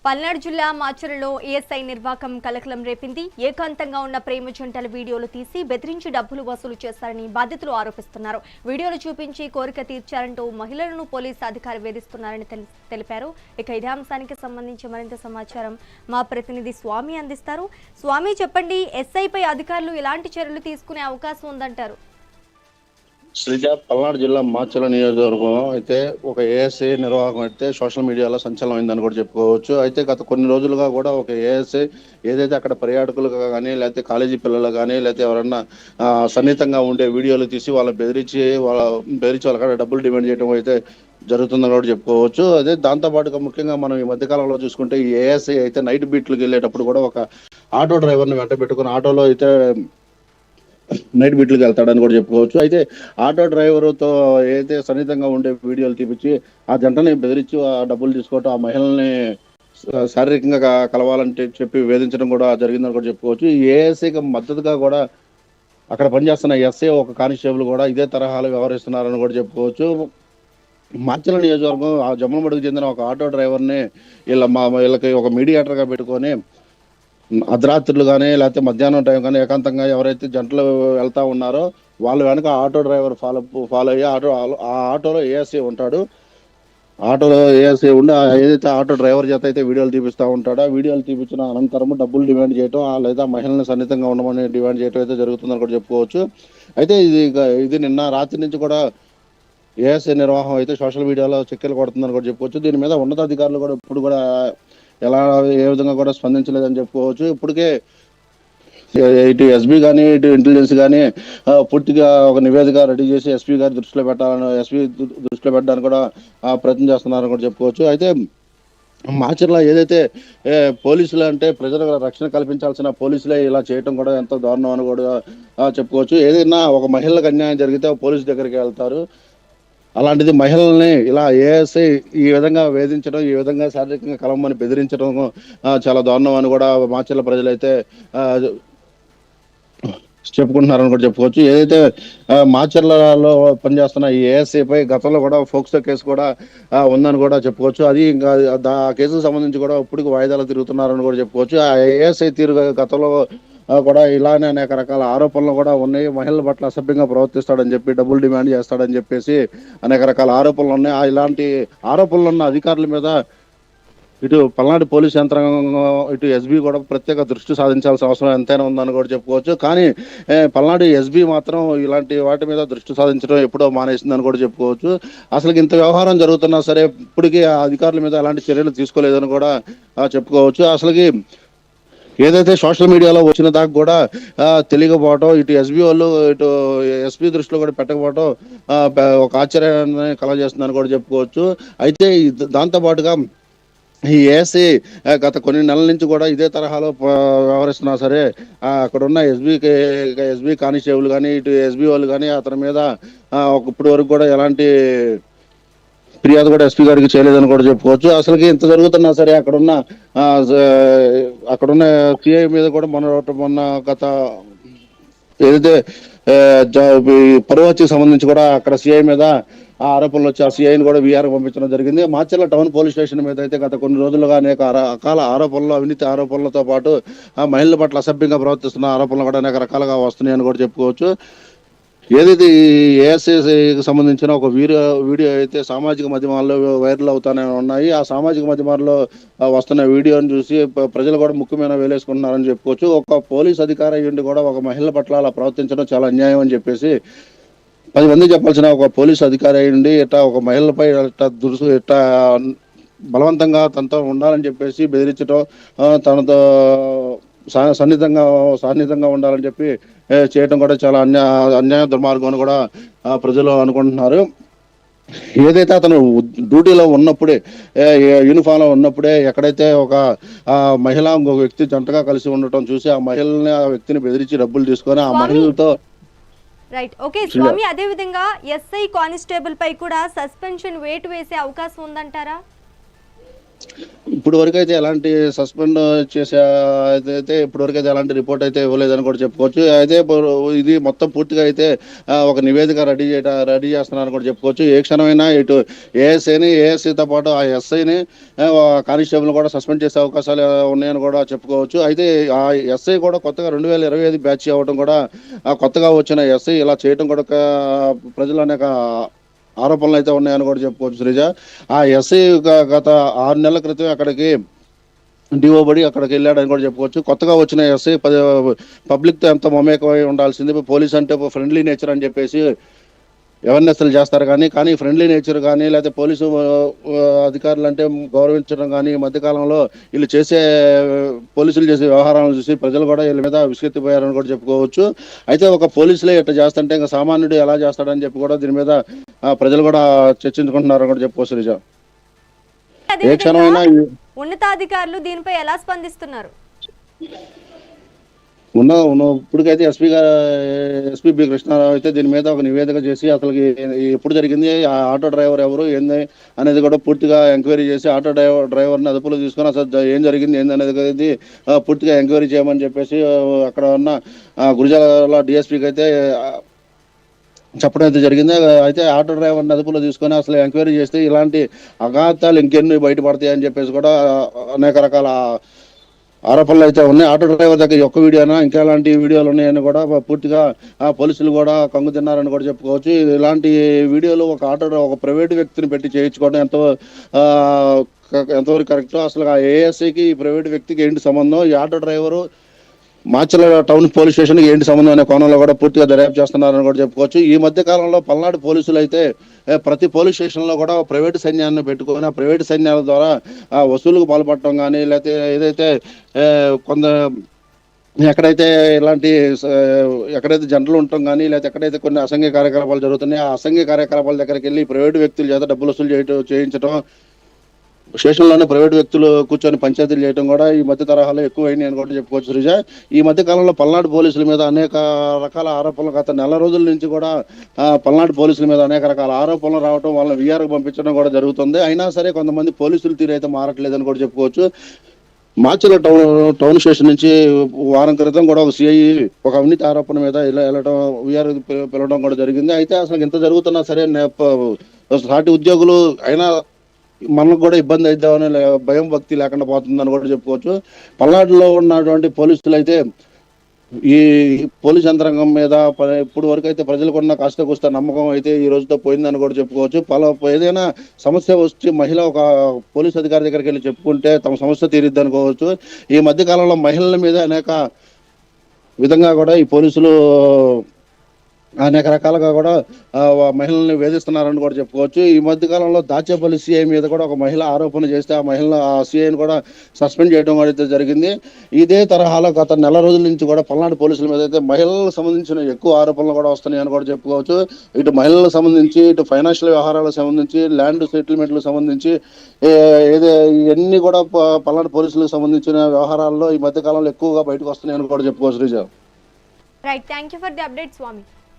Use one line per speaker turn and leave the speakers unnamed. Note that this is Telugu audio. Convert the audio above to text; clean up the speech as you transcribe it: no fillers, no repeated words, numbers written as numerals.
పల్నాడు జిల్లా మాచర్లలో ఏఎస్ఐ నిర్వాకం కలకలం రేపింది. ఏకాంతంగా ఉన్న ప్రేమ జంటల వీడియోలు తీసి బెదిరించి డబ్బులు వసూలు చేస్తారని బాధితులు ఆరోపిస్తున్నారు. వీడియోలు చూపించి కోరిక తీర్చారంటూ మహిళలను పోలీసు అధికారి వేధిస్తున్నారని తెలిపారు. ఇక ఇదే అంశానికి సంబంధించి మరింత సమాచారం మా ప్రతినిధి స్వామి అందిస్తారు. స్వామి, చెప్పండి, ఎస్ఐపై అధికారులు ఎలాంటి చర్యలు తీసుకునే అవకాశం ఉందంటారు?
శ్రీజ, పల్నాడు జిల్లా మాచర్ల నియోజకవర్గం అయితే ఒక ఏఎస్ఐ నిర్వాహకం అయితే సోషల్ మీడియాలో సంచలనం అయిందని కూడా చెప్పుకోవచ్చు. అయితే గత కొన్ని రోజులుగా కూడా ఒక ఏఎస్ఐ ఏదైతే అక్కడ పర్యాటకులుగా కానీ లేకపోతే కాలేజీ పిల్లలు కానీ లేకపోతే ఎవరన్నా సన్నిహితంగా ఉండే వీడియోలు తీసి వాళ్ళని బెదిరించి వాళ్ళ డబ్బులు డిమాండ్ చేయడం అయితే జరుగుతుందని కూడా చెప్పుకోవచ్చు. అదే దాంతోపాటుగా ముఖ్యంగా మనం ఈ మధ్యకాలంలో చూసుకుంటే ఈ ఏఎస్ఐ అయితే నైట్ బీట్లకు వెళ్ళేటప్పుడు కూడా ఒక ఆటో డ్రైవర్ని వెంట పెట్టుకుని ఆటోలో అయితే నైట్ బీట్లకు వెళ్తాడని కూడా చెప్పుకోవచ్చు. అయితే ఆటో డ్రైవర్తో ఏదైతే సన్నిహితంగా ఉండే వీడియోలు తీపిచ్చి ఆ జంటని బెదిరించి ఆ డబ్బులు తీసుకోవటం, ఆ మహిళల్ని శారీరకంగా కలవాలంటే చెప్పి వేధించడం కూడా జరిగిందని కూడా చెప్పుకోవచ్చు. ఏఎస్ఐకి మద్దతుగా కూడా అక్కడ పనిచేస్తున్న ఎస్ఐ ఒక కానిస్టేబుల్ కూడా ఇదే తరహాలో వ్యవహరిస్తున్నారని కూడా చెప్పుకోవచ్చు. మాచర్ల నియోజకవర్గం ఆ జమ్మలమడుగుకు చెందిన ఒక ఆటో డ్రైవర్ని వీళ్ళకి ఒక మీడియేటర్గా పెట్టుకొని అర్ధరాత్రులు కానీ లేకపోతే మధ్యాహ్నం టైం కానీ ఏకాంతంగా ఎవరైతే జంటలు వెళ్తా ఉన్నారో వాళ్ళు వెనక ఆటో డ్రైవర్ ఫాలో అయ్యి ఆ ఆటోలో ఏఎస్ఐ ఉంటాడు. ఆటోలో ఏఎస్ఐ ఉండి ఏదైతే ఆటో డ్రైవర్ చేత అయితే వీడియోలు తీపిస్తూ ఉంటాడో ఆ వీడియోలు తీపించిన అనంతరం డబ్బులు డిమాండ్ చేయటం లేదా మహిళలను సన్నిహితంగా ఉండమని డిమాండ్ చేయడం అయితే జరుగుతుందని కూడా చెప్పుకోవచ్చు. అయితే ఇది నిన్న రాత్రి నుంచి కూడా ఏఎస్ఐ నిర్వాహం అయితే సోషల్ మీడియాలో చెక్కెలు కొడుతుందని కూడా చెప్పుకోవచ్చు. దీని మీద ఉన్నతాధికారులు కూడా ఇప్పుడు కూడా ఏ విధంగా కూడా స్పందించలేదని చెప్పుకోవచ్చు. ఇప్పటికే ఇటు ఎస్పీ కానీ ఇటు ఇంటెలిజెన్స్ కానీ పూర్తిగా ఒక నివేదిక రెడీ చేసి ఎస్పీ దృష్టిలో పెట్టడానికి కూడా ప్రయత్నం చేస్తున్నారని కూడా చెప్పుకోవచ్చు. అయితే మాచర్ల ఏదైతే పోలీసులు అంటే ప్రజలకు రక్షణ కల్పించాల్సిన పోలీసులే ఇలా చేయటం కూడా ఎంతో దారుణం అని కూడా చెప్పుకోవచ్చు. ఏదైనా ఒక మహిళలకు అన్యాయం జరిగితే పోలీసు దగ్గరికి వెళ్తారు. అలాంటిది మహిళల్ని ఇలా ఏఎస్ఐ ఈ విధంగా వేధించడం, ఈ విధంగా శారీరకంగా కలవమని బెదిరించడం చాలా దారుణం అని కూడా మాచర్ల ప్రజలైతే చెప్పుకుంటున్నారని కూడా చెప్పుకోవచ్చు. ఏదైతే మాచర్లలో పనిచేస్తున్న ఈ ఏఎస్ఐపై గతంలో కూడా ఫోక్సో కేసు కూడా ఉందని కూడా చెప్పుకోవచ్చు. అది ఇంకా ఆ కేసుకు సంబంధించి కూడా ఇప్పటికి వాయిదాలు తిరుగుతున్నారని కూడా చెప్పుకోవచ్చు. ఆ ఏఎస్ఐ తీరు గతంలో కూడా ఇలానే అనేక రకాల ఆరోపణలు కూడా ఉన్నాయి. మహిళల పట్ల అసభ్యంగా ప్రవర్తిస్తాడని చెప్పి డబ్బులు డిమాండ్ చేస్తాడని చెప్పేసి అనేక రకాల ఆరోపణలు ఉన్నాయి. ఇలాంటి ఆరోపణలు ఉన్న అధికారుల మీద ఇటు పల్నాడు పోలీస్ యంత్రాంగం ఇటు ఎస్బీ కూడా ప్రత్యేక దృష్టి సాధించాల్సిన అవసరం ఎంతైనా ఉందని కూడా చెప్పుకోవచ్చు. కానీ పల్నాడు ఎస్బీ మాత్రం ఇలాంటి వాటి మీద దృష్టి సాధించడం ఎప్పుడో మానేసిందని కూడా చెప్పుకోవచ్చు. అసలు ఇంత వ్యవహారం జరుగుతున్నా సరే ఇప్పటికీ ఆ అధికారుల మీద ఎలాంటి చర్యలు తీసుకోలేదని కూడా చెప్పుకోవచ్చు. అసలుకి ఏదైతే సోషల్ మీడియాలో వచ్చిన దాకా కూడా తెలియకపోవటం, ఇటు ఎస్బీ వాళ్ళు ఇటు ఎస్పీ దృష్టిలో కూడా పెట్టకపోవటం ఒక ఆశ్చర్యాన్ని కలగజేస్తుందని కూడా చెప్పుకోవచ్చు. అయితే దాంతోపాటుగా ఈ ఏఎస్ఐ గత కొన్ని నెలల నుంచి కూడా ఇదే తరహాలో వ్యవహరిస్తున్నా సరే అక్కడ ఉన్న ఎస్బీ కానిస్టేబుల్ కానీ ఇటు ఎస్బీ వాళ్ళు కానీ అతని మీద ఇప్పటి వరకు కూడా ఎలాంటి ఫిర్యాదు కూడా ఎస్పీ గారికి చేయలేదని కూడా చెప్పుకోవచ్చు. అసలుకి ఇంత జరుగుతున్నా సరే అక్కడున్న సిఐ మీద కూడా మొన్న గత ఏదైతే పరువచ్చి సంబంధించి కూడా అక్కడ సిఐ మీద ఆ ఆరోపణలు వచ్చి ఆ సిఐని కూడా వీఆర్ పంపించడం జరిగింది. మాచర్ల టౌన్ పోలీస్ స్టేషన్ మీద అయితే గత కొన్ని రోజులుగా అనేక రకాల ఆరోపణలు, అవినీతి ఆరోపణలతో పాటు ఆ మహిళల పట్ల అసభ్యంగా ప్రవర్తిస్తున్న ఆరోపణలు కూడా అనేక రకాలుగా వస్తున్నాయని కూడా చెప్పుకోవచ్చు. ఏదైతే ఈ ఏఎస్ఐకి సంబంధించిన ఒక వీడియో అయితే సామాజిక మాధ్యమాల్లో వైరల్ అవుతానే ఉన్నాయి. ఆ సామాజిక మాధ్యమాల్లో వస్తున్న వీడియోని చూసి ప్రజలు కూడా ముఖ్యమైన వేలేసుకుంటున్నారని చెప్పుకోవచ్చు. ఒక పోలీస్ అధికారి అయ్యుండి కూడా ఒక మహిళ పట్ల అలా ప్రవర్తించడం చాలా అన్యాయం అని చెప్పేసి 10 మంది చెప్పాల్సిన ఒక పోలీసు అధికారి అయ్యుండి ఇట్లా ఒక మహిళపై ఇట్లా బలవంతంగా తనతో ఉండాలని చెప్పేసి బెదిరించడం, తనతో సన్నిహితంగా ఉండాలని చెప్పి చేయటం కూడా చాలా అన్యాయ దుర్మార్గం అని కూడా ప్రజలు అనుకుంటున్నారు. ఏదైతే అతను డ్యూటీలో ఉన్నప్పుడే యూనిఫామ్ లో ఉన్నప్పుడే ఎక్కడైతే ఒక మహిళ ఇంకొక వ్యక్తి జంటగా కలిసి ఉండటం చూసి ఆ మహిళని ఆ వ్యక్తిని బెదిరించి డబ్బులు తీసుకొని ఆ మహిళలతో
రైట్. ఓకే స్వామి, అదే విధంగా ఎస్ఐ కానిస్టేబుల్ పై కూడా సస్పెన్షన్ వేటు వేసే అవకాశం ఉందంటారా?
ఇప్పుడు వరకు అయితే ఎలాంటి సస్పెండ్ చేసే అయితే ఇప్పటి వరకు అయితే ఎలాంటి రిపోర్ట్ అయితే ఇవ్వలేదని కూడా చెప్పుకోవచ్చు. అయితే ఇది మొత్తం పూర్తిగా అయితే ఒక నివేదిక రెడీ చేస్తున్నారని కూడా చెప్పుకోవచ్చు. ఏ క్షణమైనా ఇటు ఏఎస్ఐతో పాటు ఆ ఎస్ఐని కానిస్టేబుల్ కూడా సస్పెండ్ చేసే అవకాశాలు ఉన్నాయని కూడా చెప్పుకోవచ్చు. అయితే ఆ ఎస్ఐ కూడా కొత్తగా 2025 బ్యాచ్ అవ్వడం కూడా కొత్తగా వచ్చిన ఎస్ఐ ఇలా చేయడం కూడా ప్రజలు అనేక ఆరోపణలు అయితే ఉన్నాయని కూడా చెప్పుకోవచ్చు శ్రీజ. ఆ ఎస్ఐ గత 6 నెలల క్రితం అక్కడికి డిఓ బడి అక్కడికి వెళ్ళాడని కూడా చెప్పుకోవచ్చు. కొత్తగా వచ్చిన ఎస్ఐ పబ్లిక్తో ఎంత మమేకమై ఉండాల్సింది. పోలీస్ అంటే ఫ్రెండ్లీ నేచర్ అని చెప్పేసి అవేర్నెస్లు చేస్తారు, కానీ ఫ్రెండ్లీ నేచర్ కానీ లేకపోతే పోలీసు అధికారులు అంటే గౌరవించడం కానీ ఈ మధ్యకాలంలో వీళ్ళు పోలీసులు చేసే వ్యవహారాలను చూసి ప్రజలు కూడా వీళ్ళ మీద విసుగెత్తిపోయారని కూడా చెప్పుకోవచ్చు. అయితే ఒక పోలీసులే ఇట్లా చేస్తుంటే ఇంకా సామాన్యుడు ఎలా చేస్తాడని చెప్పి కూడా దీని మీద ప్రజలు కూడా చర్చించుకుంటున్నారని కూడా చెప్పుకోవచ్చు రిజా. ఏ
అదేవిధంగా
క్షణమైనా
ఉన్నతాధికారులు దీనిపై ఎలా స్పందిస్తున్నారు?
ఇప్పటికైతే ఎస్పీ బి కృష్ణారావు అయితే దీని మీద ఒక నివేదిక చేసి అసలుకి ఎప్పుడు జరిగింది, ఆ ఆటో డ్రైవర్ ఎవరు ఏంది అనేది కూడా పూర్తిగా ఎంక్వైరీ చేసి ఆటో డ్రైవర్ని అదుపులో తీసుకొని అసలు ఏం జరిగింది ఏంది అనేది పూర్తిగా ఎంక్వైరీ చేయమని చెప్పేసి అక్కడ ఉన్న గురిజాల డిఎస్పీకి అయితే చెప్పడం అయితే జరిగింది. అయితే ఆటో డ్రైవర్ని అదుపులో తీసుకొని అసలు ఎంక్వైరీ చేస్తే ఇలాంటి అఘాతాలు ఇంకెన్ని బయటపడతాయని చెప్పేసి కూడా అనేక రకాల ఆరోపణలు అయితే ఉన్నాయి. ఆటో డ్రైవర్ దగ్గర ఒక్క వీడియోనా ఇంకా ఎలాంటి వీడియోలు ఉన్నాయని కూడా పూర్తిగా పోలీసులు కూడా కంగు తిన్నారని కూడా చెప్పుకోవచ్చు. ఇలాంటి వీడియోలు ఒక ప్రైవేట్ వ్యక్తిని పెట్టి చేయించుకోవడం ఎంతవరకు కరెక్ట్, అసలు ఆ ఏఎస్ఐకి ఈ ప్రైవేట్ వ్యక్తికి ఏంటి సంబంధం, ఈ auto driver Macherla town police స్టేషన్కి ఏంటి సంబంధం అనే కోణంలో కూడా పూర్తిగా దర్యాప్తు చేస్తున్నారని కూడా చెప్పుకోవచ్చు. ఈ మధ్య కాలంలో పల్నాడు పోలీసులు అయితే ప్రతి పోలీస్ స్టేషన్లో కూడా ప్రైవేటు సైన్యాన్ని పెట్టుకొని ఆ ప్రైవేటు సైన్యాల ద్వారా వసూలుకు పాల్పడటం కానీ లేకపోతే ఏదైతే కొంత ఎక్కడైతే ఎక్కడైతే జంటలు ఉండటం కానీ లేకపోతే ఎక్కడైతే కొన్ని అసంఘిక కార్యకలాపాలు జరుగుతున్నాయి ఆ అసంఘిక కార్యకలాపాల దగ్గరికి వెళ్ళి ప్రైవేటు వ్యక్తుల చేత డబ్బులు వసూలు చేయించడం, స్టేషన్లోనే ప్రైవేట్ వ్యక్తులు కూర్చొని పంచాయతీలు చేయడం కూడా ఈ మధ్య తరహాలో ఎక్కువైనాయి అని కూడా చెప్పుకోవచ్చు శ్రీజ. ఈ మధ్య కాలంలో పల్నాడు పోలీసుల మీద అనేక రకాల ఆరోపణలు గత నెల రోజుల నుంచి కూడా పల్నాడు పోలీసుల మీద అనేక రకాల ఆరోపణలు రావడం, వాళ్ళని వీఆర్కి పంపించడం కూడా జరుగుతుంది. అయినా సరే కొంతమంది పోలీసులు తీరు అయితే మారట్లేదని కూడా చెప్పుకోవచ్చు. మాచర్ల టౌన్ స్టేషన్ నుంచి వారం క్రితం కూడా ఒక సిఐ ఒక అవినీతి ఆరోపణ మీద వెళ్ళడం వీఆర్ పిలవడం కూడా జరిగింది. అయితే అసలు ఇంత జరుగుతున్నా సరే సాటి ఉద్యోగులు అయినా మనకు కూడా ఇబ్బంది అవుతామని భయం భక్తి లేకుండా పోతుందని కూడా చెప్పుకోవచ్చు. పల్నాడులో ఉన్నటువంటి పోలీసులు అయితే ఈ పోలీస్ యంత్రాంగం మీద ఇప్పుడు వరకు అయితే ప్రజలకు ఉన్న కాస్త నమ్మకం అయితే ఈ రోజుతో పోయిందని కూడా చెప్పుకోవచ్చు. ఏదైనా సమస్య వచ్చి మహిళ ఒక పోలీస్ అధికారి దగ్గరికి వెళ్ళి చెప్పుకుంటే తమ సమస్య తీరిద్ది అనుకోవచ్చు. ఈ మధ్య కాలంలో మహిళల మీద అనేక విధంగా కూడా ఈ పోలీసులు అనేక రకాలుగా కూడా మహిళల్ని వేధిస్తున్నారని కూడా చెప్పుకోవచ్చు. ఈ మధ్య కాలంలో దాచేపల్లి సిఐ మీద కూడా ఒక మహిళ ఆరోపణ చేస్తే ఆ సిఐని కూడా సస్పెండ్ చేయడం అయితే జరిగింది. ఇదే తరహాలో గత నెల రోజుల నుంచి కూడా పల్నాడు పోలీసుల మీద అయితే మహిళలకు సంబంధించిన ఎక్కువ ఆరోపణలు కూడా వస్తున్నాయని కూడా చెప్పుకోవచ్చు. ఇటు మహిళలకు సంబంధించి, ఇటు ఫైనాన్షియల్ వ్యవహారాలకు సంబంధించి, ల్యాండ్ సెటిల్మెంట్లకు సంబంధించి ఇవన్నీ కూడా పల్నాడు పోలీసులకు సంబంధించిన వ్యవహారాల్లో ఈ మధ్య కాలంలో ఎక్కువగా బయటకు వస్తున్నాయని కూడా చెప్పుకోవచ్చు Sreeja.
Right, thank you for the update Swamy.